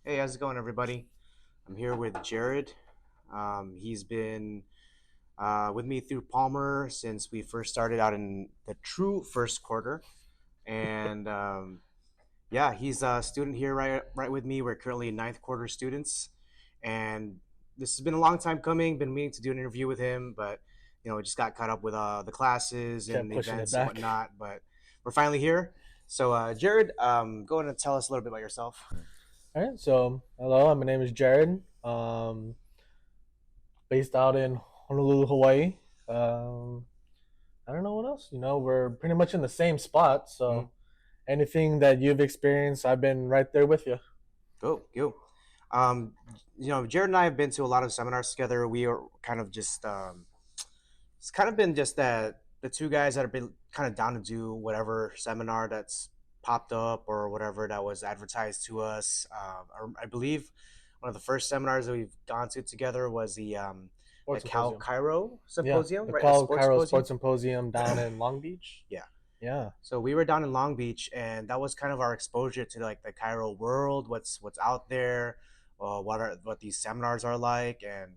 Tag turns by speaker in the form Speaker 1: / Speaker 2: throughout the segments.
Speaker 1: Hey, how's it going, everybody? I'm here with Jared. He's been with me through Palmer since we first started out in the true first quarter, and yeah, he's a student here right with me. We're currently ninth quarter students, and this has been a long time coming. Been meaning to do an interview with him, but we just got caught up with the classes
Speaker 2: Kept
Speaker 1: and
Speaker 2: pushing it
Speaker 1: events and
Speaker 2: back.
Speaker 1: whatnot. But we're finally here. So, Jared, go ahead and tell us a little bit about yourself.
Speaker 2: All right, so hello, my name is Jared. Based out in Honolulu, Hawaii. Um, I don't know what else. We're pretty much in the same spot.
Speaker 1: Mm-hmm.
Speaker 2: So anything that you've experienced, I've been right there with you.
Speaker 1: Cool, cool. Um, Jared and I have been to a lot of seminars together. We are kind of just, it's kind of been just that the two guys that have been kind of down to do whatever seminar that's popped up or whatever that was advertised to us. I believe one of the first seminars that we've gone to together was the
Speaker 2: Sports
Speaker 1: Cal
Speaker 2: symposium.
Speaker 1: Cairo
Speaker 2: Yeah,
Speaker 1: symposium,
Speaker 2: the
Speaker 1: right? The
Speaker 2: Call
Speaker 1: sports
Speaker 2: Cairo
Speaker 1: symposium.
Speaker 2: Sports Symposium down in Long Beach.
Speaker 1: Yeah.
Speaker 2: Yeah.
Speaker 1: So we were down in Long Beach, and that was kind of our exposure to like the Cairo world, what's out there, what these seminars are like, and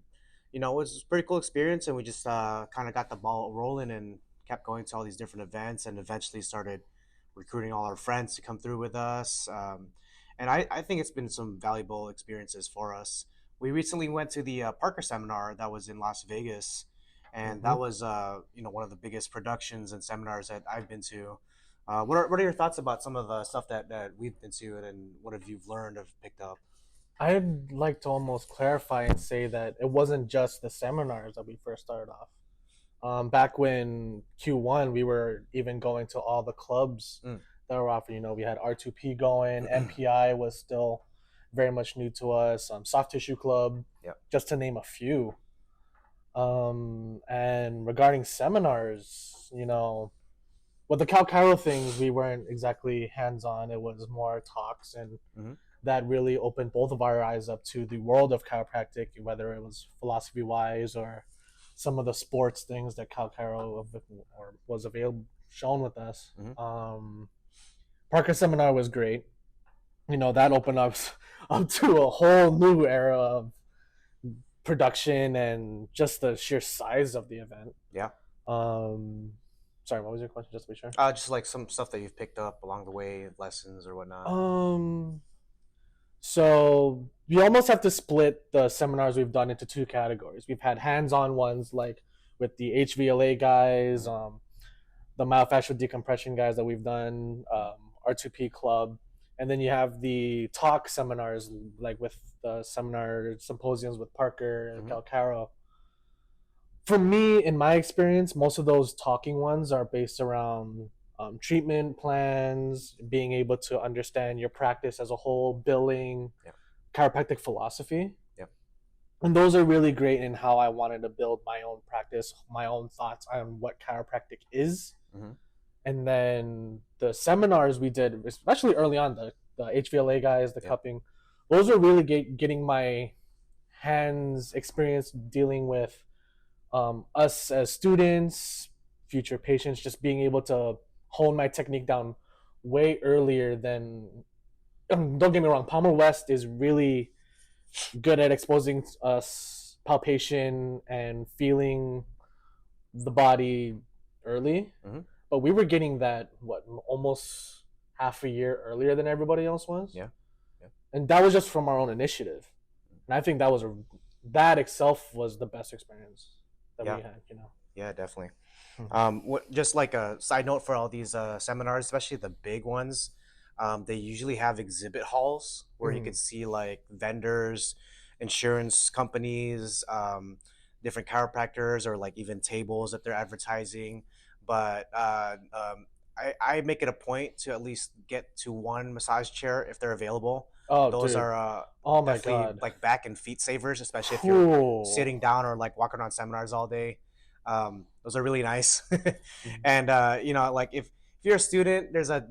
Speaker 1: it was a pretty cool experience. And we just kind of got the ball rolling and kept going to all these different events, and eventually started recruiting all our friends to come through with us. And I think it's been some valuable experiences for us. We recently went to the Parker seminar that was in Las Vegas, and
Speaker 2: Mm-hmm.
Speaker 1: that was one of the biggest productions and seminars that I've been to. What are your thoughts about some of the stuff that we've been to, and what have you learned or picked up?
Speaker 2: I'd like to almost clarify and say that it wasn't just the seminars that we first started off. Back when Q1, we were even going to all the clubs
Speaker 1: Mm.
Speaker 2: that were offered. We had R2P going, MPI was still very much new to us, Soft Tissue Club,
Speaker 1: Yeah.
Speaker 2: just to name a few. And regarding seminars, with the Calcaro things, we weren't exactly hands on. It was more talks, and
Speaker 1: Mm-hmm.
Speaker 2: that really opened both of our eyes up to the world of chiropractic, whether it was philosophy wise or some of the sports things that Calcaro or was available shown with us.
Speaker 1: Mm-hmm.
Speaker 2: Parker seminar was great. That opened up up to a whole new era of production and just the sheer size of the event.
Speaker 1: Yeah.
Speaker 2: Um, Sorry, what was your question? Just to be sure.
Speaker 1: Just like some stuff that you've picked up along the way, lessons or whatnot.
Speaker 2: Um, So we almost have to split the seminars we've done into two categories. We've had hands-on ones like with the HVLA guys,
Speaker 1: Mm-hmm.
Speaker 2: the myofascial decompression guys that we've done, R2P club, and then you have the talk seminars like with the seminar symposiums with Parker,
Speaker 1: Mm-hmm.
Speaker 2: Calcaro. For me, in my experience, most of those talking ones are based around treatment plans, being able to understand your practice as a whole, billing,
Speaker 1: Yeah.
Speaker 2: chiropractic philosophy.
Speaker 1: Yeah.
Speaker 2: And those are really great in how I wanted to build my own practice, my own thoughts on what chiropractic is.
Speaker 1: Mm-hmm.
Speaker 2: And then the seminars we did, especially early on, the HVLA guys, the
Speaker 1: Yeah.
Speaker 2: cupping, those are really getting my hands experience dealing with us as students, future patients, just being able to hone my technique down way earlier than. Don't get me wrong, Palmer West is really good at exposing us palpation and feeling the body early,
Speaker 1: Mm-hmm.
Speaker 2: but we were getting that almost half a year earlier than everybody else was,
Speaker 1: Yeah. Yeah.
Speaker 2: and that was just from our own initiative. And I think that itself was the best experience that
Speaker 1: Yeah.
Speaker 2: we had.
Speaker 1: Yeah. Definitely.
Speaker 2: Mm-hmm.
Speaker 1: Just like a side note for all these seminars, especially the big ones, they usually have exhibit halls where you
Speaker 2: Mm-hmm.
Speaker 1: could see like vendors, insurance companies, different chiropractors, or like even tables that they're advertising. But I make it a point to at least get to one massage chair if they're available.
Speaker 2: Oh,
Speaker 1: Those
Speaker 2: dude.
Speaker 1: are
Speaker 2: Oh my
Speaker 1: definitely
Speaker 2: god.
Speaker 1: like back and feet savers, especially if you're
Speaker 2: Cool.
Speaker 1: sitting down or like walking around seminars all day. Those are really nice. And like if you're a student, there's a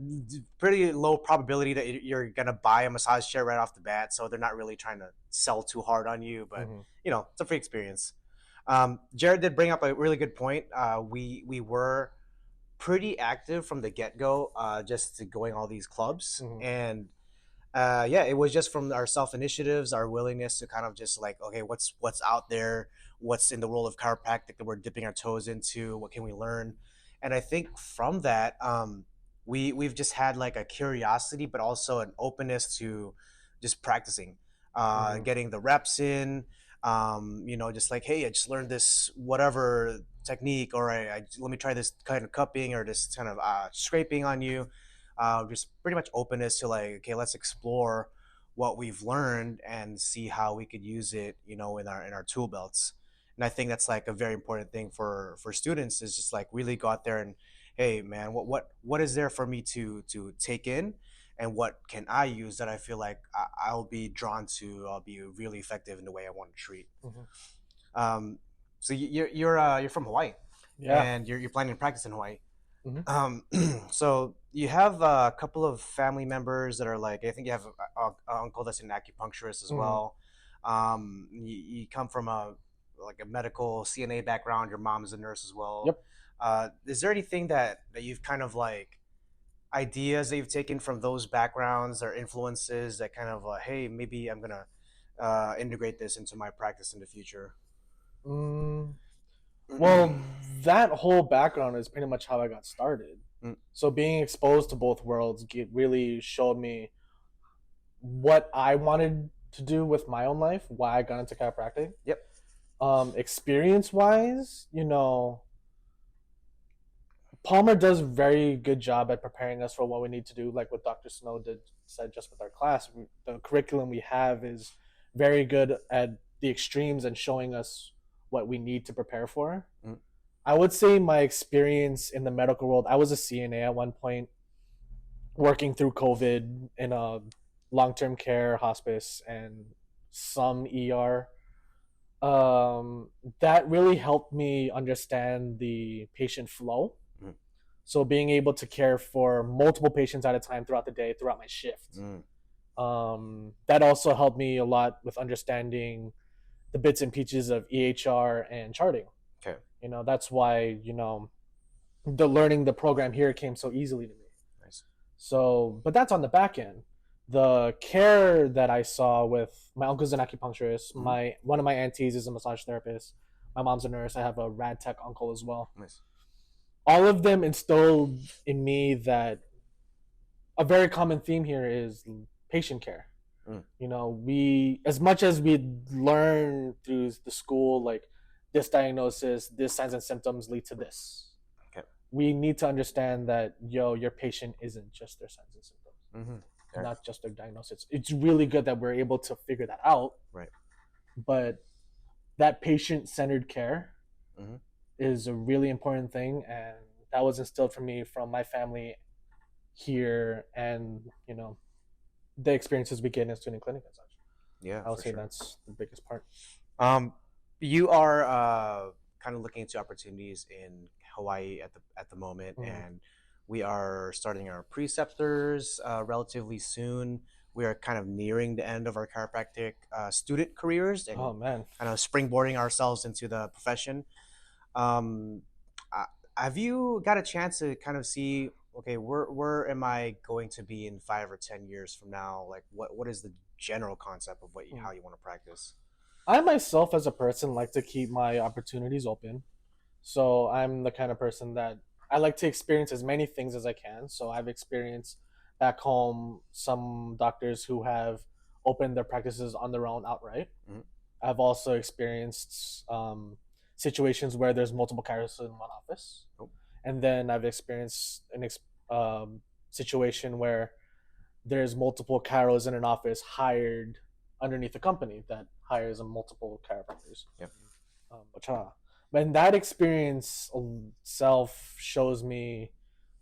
Speaker 1: pretty low probability that you're gonna buy a massage chair right off the bat, so they're not really trying to sell too hard on you. But
Speaker 2: Mm-hmm.
Speaker 1: it's a free experience. Jared did bring up a really good point. We were pretty active from the get go, just to going all these clubs,
Speaker 2: Mm-hmm.
Speaker 1: and Yeah, it was just from our self initiatives, our willingness to kind of just like, okay, what's out there, what's in the world of chiropractic that we're dipping our toes into, what can we learn, and I think from that, we've just had like a curiosity, but also an openness to just practicing,
Speaker 2: Mm-hmm.
Speaker 1: getting the reps in, just like, hey, I just learned this whatever technique, or let me try this kind of cupping or this kind of scraping on you, just pretty much openness to like, okay, let's explore what we've learned and see how we could use it, in our tool belts. And I think that's like a very important thing for students, is just like really go out there and, hey man, what is there for me to take in, and what can I use that I feel like I'll be drawn to, I'll be really effective in the way I want to treat.
Speaker 2: Mm-hmm.
Speaker 1: um so you're from Hawaii,
Speaker 2: Yeah.
Speaker 1: and you're planning to practice in Hawaii.
Speaker 2: Mm-hmm.
Speaker 1: um, so you have a couple of family members that are like, I think you have a uncle that's an acupuncturist as
Speaker 2: Mm-hmm.
Speaker 1: well. You come from like a medical CNA background. Your mom's a nurse as well.
Speaker 2: Yep.
Speaker 1: Is there anything that you've kind of like ideas that you've taken from those backgrounds or influences that kind of hey, maybe I'm gonna integrate this into my practice in the future?
Speaker 2: Mm, well, that whole background is pretty much how I got started.
Speaker 1: Mm,
Speaker 2: So being exposed to both worlds really showed me what I wanted to do with my own life, why I got into chiropractic.
Speaker 1: yep.
Speaker 2: Experience wise, Palmer does very good job at preparing us for what we need to do, like what Dr. Snow did said just with our class. The curriculum we have is very good at the extremes and showing us what we need to prepare for.
Speaker 1: Mm,
Speaker 2: I would say my experience in the medical world, I was a CNA at one point, working through COVID in a long term care hospice and some ER. That really helped me understand the patient flow.
Speaker 1: mm,
Speaker 2: So being able to care for multiple patients at a time throughout the day, throughout my shift.
Speaker 1: mm.
Speaker 2: That also helped me a lot with understanding the bits and pieces of EHR and charting.
Speaker 1: Okay.
Speaker 2: That's why, the learning the program here came so easily to me.
Speaker 1: Nice.
Speaker 2: So, but that's on the back end. The care that I saw with my uncle's an acupuncturist.
Speaker 1: Mm,
Speaker 2: My one of my aunties is a massage therapist. My mom's a nurse. I have a rad tech uncle as well.
Speaker 1: nice.
Speaker 2: All of them instilled in me that a very common theme here is patient care.
Speaker 1: Mm,
Speaker 2: We, as much as we learn through the school, like this diagnosis, this signs and symptoms lead to this.
Speaker 1: okay.
Speaker 2: We need to understand that your patient isn't just their signs and symptoms,
Speaker 1: Mm-hmm. There.
Speaker 2: not just their diagnosis. It's really good that we're able to figure that out,
Speaker 1: Right.
Speaker 2: but that patient centered care
Speaker 1: Mm-hmm.
Speaker 2: is a really important thing, and that was instilled for me from my family here, and the experiences we get in student clinic and such.
Speaker 1: Yeah,
Speaker 2: I would
Speaker 1: for
Speaker 2: say
Speaker 1: sure.
Speaker 2: that's the biggest part.
Speaker 1: Um, you are kind of looking into opportunities in Hawaii at the moment,
Speaker 2: Mm.
Speaker 1: and we are starting our preceptors relatively soon. We are kind of nearing the end of our chiropractic student careers and
Speaker 2: Oh man.
Speaker 1: kind of springboarding ourselves into the profession. Um, uh, have you got a chance to kind of see, okay, where am I going to be in 5 or 10 years from now? Like, what is the general concept of
Speaker 2: Mm.
Speaker 1: how you want to practice?
Speaker 2: I myself as a person like to keep my opportunities open. So I'm the kind of person that I like to experience as many things as I can. So I've experienced back home some doctors who have opened their practices on their own outright.
Speaker 1: Mhm.
Speaker 2: I've also experienced situations where there's multiple chiros in one office,
Speaker 1: Oh,
Speaker 2: and then I've experienced situation where there's multiple chiros in an office hired underneath a company that hires a multiple chiropractors.
Speaker 1: yep.
Speaker 2: Wacha. And that experience itself shows me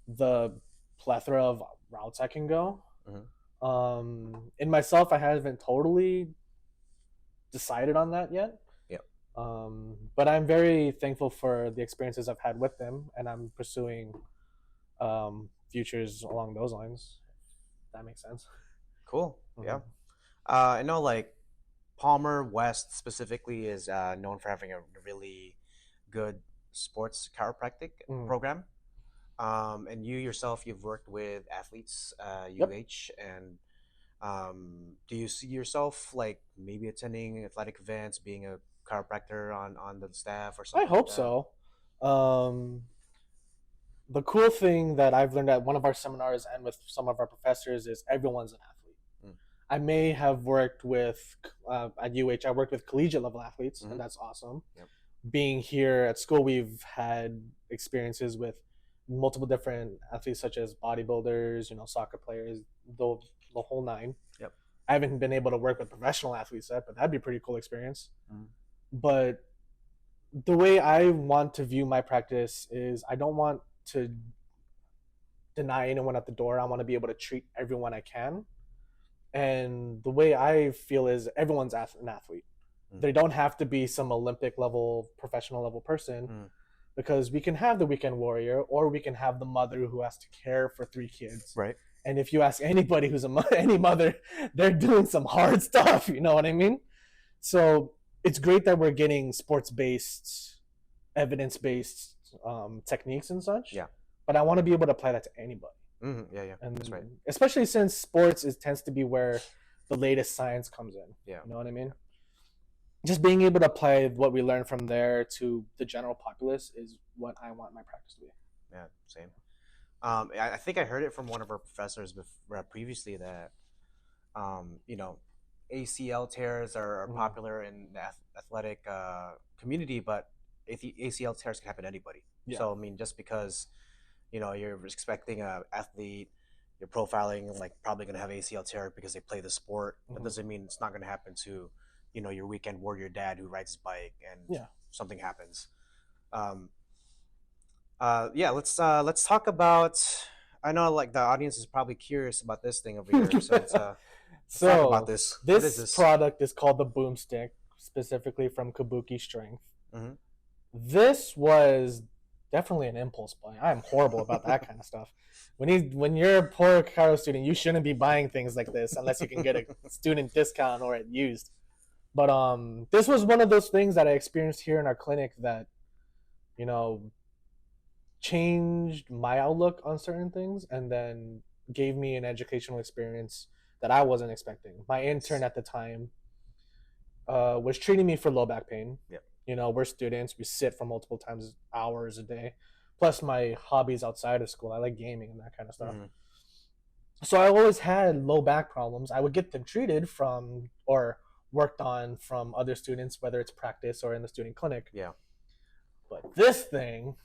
Speaker 2: the plethora of routes I can go.
Speaker 1: Mhm.
Speaker 2: In myself, I haven't totally decided on that yet.
Speaker 1: Yep.
Speaker 2: But I'm very thankful for the experiences I've had with them, and I'm pursuing futures along those lines. If that makes sense.
Speaker 1: Cool.
Speaker 2: Mm-hmm.
Speaker 1: Yeah. I know like Palmer West specifically is known for having a really good sports chiropractic
Speaker 2: Mm-hmm.
Speaker 1: program. And you yourself, you've worked with athletes,
Speaker 2: Yep.
Speaker 1: UH, and Do you see yourself like maybe attending athletic events, being a chiropractor on the staff or
Speaker 2: I
Speaker 1: something like
Speaker 2: hope
Speaker 1: that?
Speaker 2: so. Um, the cool thing that I've learned at one of our seminars and with some of our professors is everyone's an athlete.
Speaker 1: Mm.
Speaker 2: I may have worked with at UH. I worked with collegiate level athletes,
Speaker 1: Mm-hmm.
Speaker 2: and that's awesome.
Speaker 1: Yep.
Speaker 2: Being here at school, we've had experiences with multiple different athletes, such as bodybuilders, soccer players, the whole nine.
Speaker 1: Yep.
Speaker 2: I haven't been able to work with professional athletes yet, but that'd be a pretty cool experience.
Speaker 1: Mm.
Speaker 2: But the way I want to view my practice is I don't want to deny anyone at the door. I want to be able to treat everyone I can. And the way I feel is everyone's an athlete.
Speaker 1: Mm.
Speaker 2: They don't have to be some Olympic level, professional level person, because we can have the weekend warrior, or we can have the mother who has to care for 3 kids.
Speaker 1: Right.
Speaker 2: And if you ask anybody who's any mother, they're doing some hard stuff. You know what I mean? So it's great that we're getting sports-based, evidence-based techniques and such.
Speaker 1: Yeah.
Speaker 2: But I want to be able to apply that to anybody.
Speaker 1: Mm-hmm. Yeah,
Speaker 2: And
Speaker 1: that's right.
Speaker 2: especially since sports tends to be where the latest science comes in.
Speaker 1: Yeah.
Speaker 2: You know what I mean? Just being able to apply what we learn from there to the general populace is what I want my practice to be.
Speaker 1: Yeah, same. I think I heard it from one of our professors previously that, you know, ACL tears are popular in the athletic community, but ACL tears can happen to anybody.
Speaker 2: Yeah.
Speaker 1: So I mean, just because you're expecting a athlete, you're profiling like probably going to have ACL tear because they play the sport. That doesn't mean it's not going to happen to your weekend warrior dad who rides his bike and something happens. Yeah, let's talk about. I know like the audience is probably curious about this thing over here, so let's talk about this.
Speaker 2: This product is called the Boomstick, specifically from Kabuki Strength.
Speaker 1: Mm-hmm.
Speaker 2: This was definitely an impulse buy. I'm horrible about that kind of stuff. When you're a poor Chiro student, you shouldn't be buying things like this unless you can get a student discount or it used. But this was one of those things that I experienced here in our clinic that, changed my outlook on certain things and then gave me an educational experience that I wasn't expecting. My intern at the time was treating me for low back pain.
Speaker 1: Yep.
Speaker 2: We're students. We sit for multiple hours a day. Plus my hobbies outside of school. I like gaming and that kind of stuff. Mm-hmm. So I always had low back problems. I would get them treated from or worked on from other students, whether it's practice or in the student clinic.
Speaker 1: Yeah.
Speaker 2: But this thing,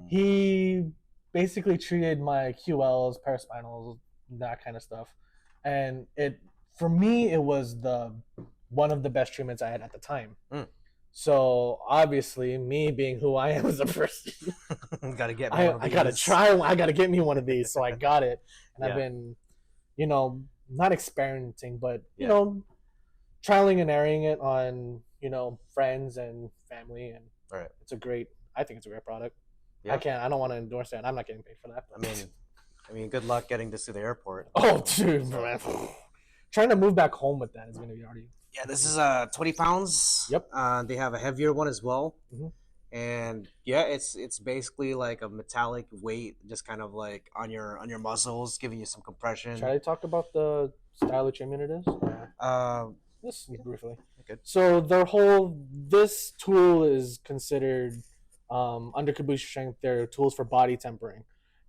Speaker 2: he basically treated my QLs, paraspinals, that kind of stuff. And for me, it was one of the best treatments I had at the time. So obviously, me being who I am as a person,
Speaker 1: gotta get me one of these.
Speaker 2: I gotta get me one of these. So I got it, and I've been, not experimenting, but trialing and erroring it on friends and family, and I think it's a great product. Yeah. I don't want to endorse it. I'm not getting paid for that.
Speaker 1: I mean, good luck getting this to the airport.
Speaker 2: Oh, dude, man. Trying to move back home with that is going to be already.
Speaker 1: Yeah, this is 20 pounds.
Speaker 2: Yep.
Speaker 1: They have a heavier one as well.
Speaker 2: Mm-hmm.
Speaker 1: And yeah, it's basically like a metallic weight, just kind of like on your muscles, giving you some compression.
Speaker 2: Should I talk about the style of treatment it is? Just briefly.
Speaker 1: Good.
Speaker 2: So this tool is considered under Kabuki Strength. They're tools for body tempering.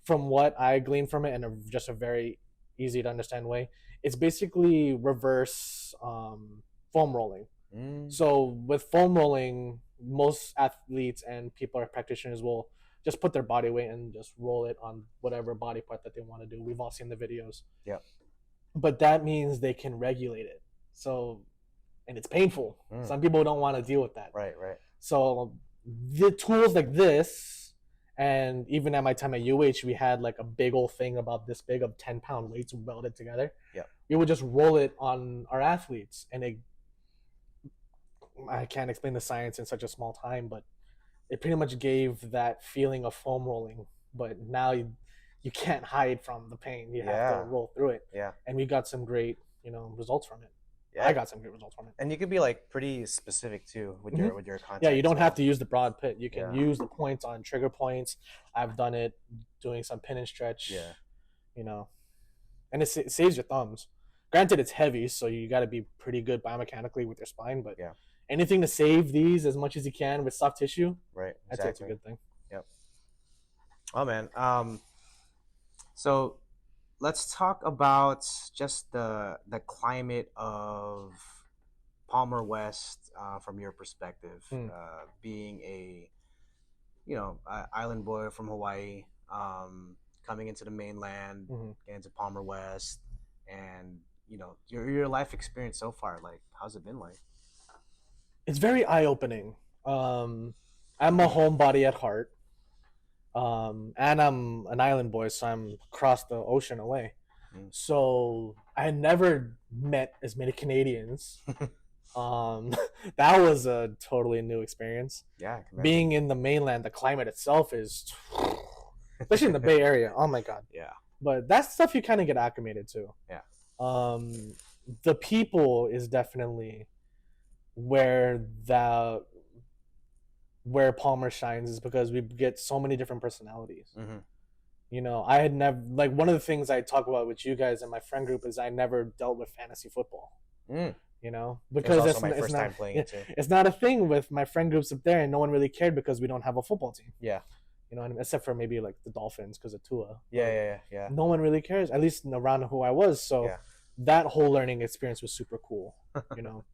Speaker 2: From what I gleaned from it, in just a very easy to understand way, it's basically reverse foam rolling. So with foam rolling, most athletes and people or practitioners will just put their body weight and just roll it on whatever body part that they want to do. We've all seen the videos.
Speaker 1: Yeah.
Speaker 2: But that means they can regulate it. So, and it's painful. Some people don't want to deal with that.
Speaker 1: Right.
Speaker 2: So the tools like this, and even at my time at UH, we had like a big old thing about this big of 10-pound weights welded together.
Speaker 1: Yeah.
Speaker 2: We would just roll it on our athletes, and I can't explain the science in such a small time, but it pretty much gave that feeling of foam rolling. But now you can't hide from the pain. You have to roll through it.
Speaker 1: Yeah.
Speaker 2: And we got some great, results from it.
Speaker 1: Yeah.
Speaker 2: I got some great results from it.
Speaker 1: And you could be like pretty specific too with your content.
Speaker 2: Yeah, you don't have to use the broad pit. You can use the points on trigger points. I've done it doing some pin and stretch.
Speaker 1: Yeah.
Speaker 2: and it saves your thumbs. Granted, it's heavy, so you got to be pretty good biomechanically with your spine, but
Speaker 1: Yeah.
Speaker 2: anything to save these as much as you can with soft tissue,
Speaker 1: Right.
Speaker 2: I'd say it's a
Speaker 1: Exactly.
Speaker 2: good thing.
Speaker 1: Yep. Oh man. So let's talk about just the climate of Palmer West from your perspective,
Speaker 2: Hmm.
Speaker 1: being a island boy from Hawaii, coming into the mainland,
Speaker 2: Mm-hmm.
Speaker 1: getting to Palmer West, and your life experience so far. Like, how's it been like?
Speaker 2: It's very eye opening. I'm a homebody at heart, and I'm an island boy, so I'm across the ocean away.
Speaker 1: Mm.
Speaker 2: So I had never met as many Canadians. That was a totally new experience.
Speaker 1: Yeah, I can imagine.
Speaker 2: Being in the mainland, the climate itself is, especially in the Bay Area. Oh my god!
Speaker 1: Yeah,
Speaker 2: But that's stuff you kind of get acclimated to.
Speaker 1: yeah.
Speaker 2: Um, the people is definitely where the where Palmer shines is because we get so many different personalities.
Speaker 1: Mm-hmm.
Speaker 2: You know, I had never like one of the things I talk about with you guys in my friend group is I never dealt with fantasy football.
Speaker 1: Mm.
Speaker 2: You know,
Speaker 1: It was
Speaker 2: because
Speaker 1: also my
Speaker 2: it's
Speaker 1: first
Speaker 2: not
Speaker 1: time playing it too.
Speaker 2: it's not a thing with my friend groups up there, and no one really cared because we don't have a football team.
Speaker 1: Yeah,
Speaker 2: You know, what I mean? Except for maybe like the Dolphins because of Tua.
Speaker 1: yeah, yeah, yeah.
Speaker 2: No one really cares, at least around who I was. So
Speaker 1: Yeah.
Speaker 2: that whole learning experience was super cool. You know,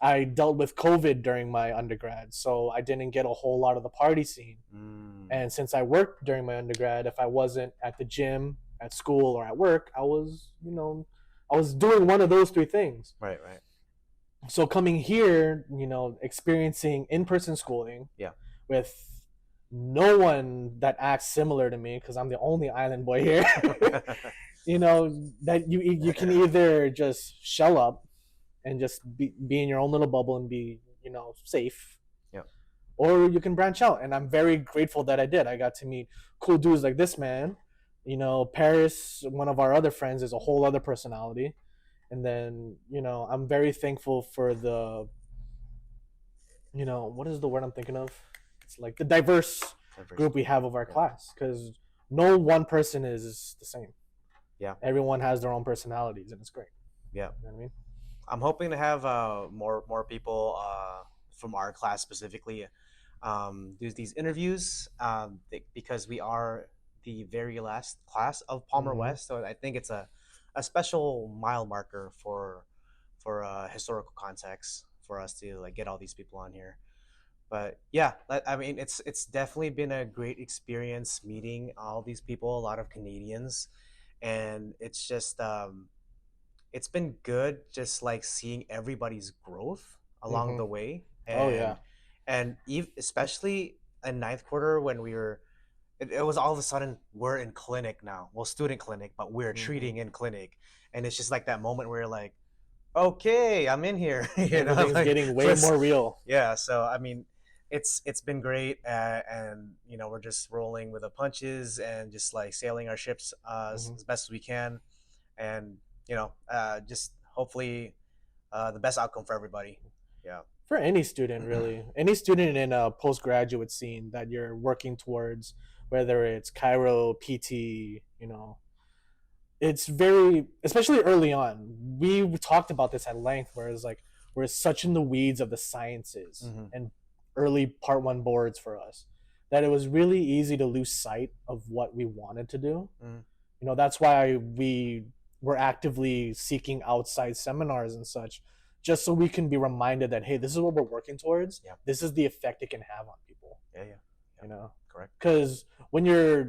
Speaker 2: I dealt with COVID during my undergrad, so I didn't get a whole lot of the party scene.
Speaker 1: Mm.
Speaker 2: And since I worked during my undergrad, if I wasn't at the gym, at school, or at work, I was, I was doing one of those three things.
Speaker 1: Right, right.
Speaker 2: So coming here, experiencing in-person schooling,
Speaker 1: Yeah.
Speaker 2: with no one that acts similar to me because I'm the only island boy here. That you can either just shell up and just be in your own little bubble and be safe,
Speaker 1: Yeah.
Speaker 2: or you can branch out. And I'm very grateful that I did. I got to meet cool dudes like this man. Paris, one of our other friends, is a whole other personality. And then I'm very thankful for the what is the word I'm thinking of? It's like the diverse group we have of our class, because no one person is the same.
Speaker 1: Yeah.
Speaker 2: Everyone has their own personalities, and it's great.
Speaker 1: Yeah.
Speaker 2: You know what I mean?
Speaker 1: I'm hoping to have more people from our class specifically do these interviews because we are the very last class of Palmer
Speaker 2: Mhm.
Speaker 1: West. So I think it's a special mile marker for historical context for us to like get all these people on here. But yeah, I mean, it's definitely been a great experience meeting all these people, a lot of Canadians, and it's just it's been good just like seeing everybody's growth along
Speaker 2: Mhm.
Speaker 1: the way,
Speaker 2: Oh yeah.
Speaker 1: and especially in ninth quarter when it was all of a sudden we're in clinic now, well, student clinic, but we're treating in clinic, and it's just like that moment where you're like, okay, I'm in here.
Speaker 2: Everything's
Speaker 1: Like
Speaker 2: getting way more real.
Speaker 1: yeah. So I mean, it's been great, and we're just rolling with the punches and just like sailing our ships
Speaker 2: Mhm.
Speaker 1: as best as we can, and just hopefully the best outcome for everybody. Yeah.
Speaker 2: For any student, really, any student in a postgraduate scene that you're working towards, whether it's Chiro, PT, it's very, especially early on. We talked about this at length, where it's like we're such in the weeds of the sciences
Speaker 1: Mhm.
Speaker 2: and early part one boards for us that it was really easy to lose sight of what we wanted to do.
Speaker 1: Mhm.
Speaker 2: That's why we were actively seeking outside seminars and such, just so we can be reminded that, hey, this is what we're working towards.
Speaker 1: Yeah.
Speaker 2: This is the effect it can have on people.
Speaker 1: Yeah, yeah. Correct.
Speaker 2: Because when you're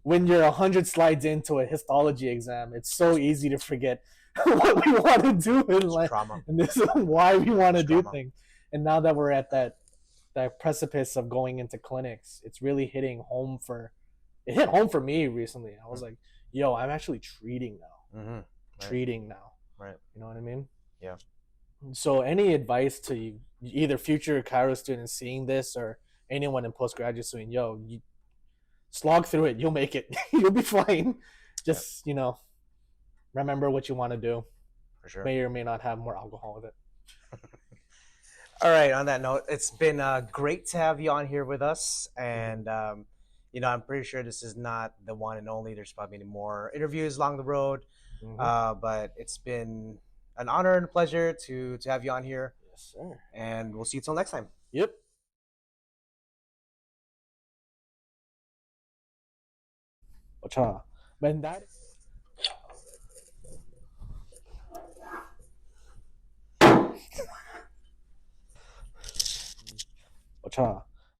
Speaker 2: when you're 100 slides into a histology exam, it's so easy to forget what we want to do in life,
Speaker 1: Trauma.
Speaker 2: and this is why we want to do
Speaker 1: Trauma.
Speaker 2: things. And now that we're at that precipice of going into clinics, it's really hitting home for. It hit home for me recently. I was like, "Yo, I'm actually treating now.
Speaker 1: Mm-hmm. Right.
Speaker 2: Treating now.
Speaker 1: Right.
Speaker 2: You know what I mean?"
Speaker 1: Yeah.
Speaker 2: So, any advice to either future Chiro students seeing this or anyone in postgraduate student, yo, you slog through it. You'll make it. You'll be fine. Just, remember what you want to do.
Speaker 1: For sure.
Speaker 2: May or may not have more alcohol with it.
Speaker 1: All right. On that note, it's been great to have you on here with us. And, I'm pretty sure this is not the one and only. There's probably more interviews along the road.
Speaker 2: Mm-hmm.
Speaker 1: But it's been an honor and a pleasure to have you on here,
Speaker 2: Yes, sir.
Speaker 1: and we'll see you till next time.
Speaker 2: Yep. Wacha. Man, that. Wacha.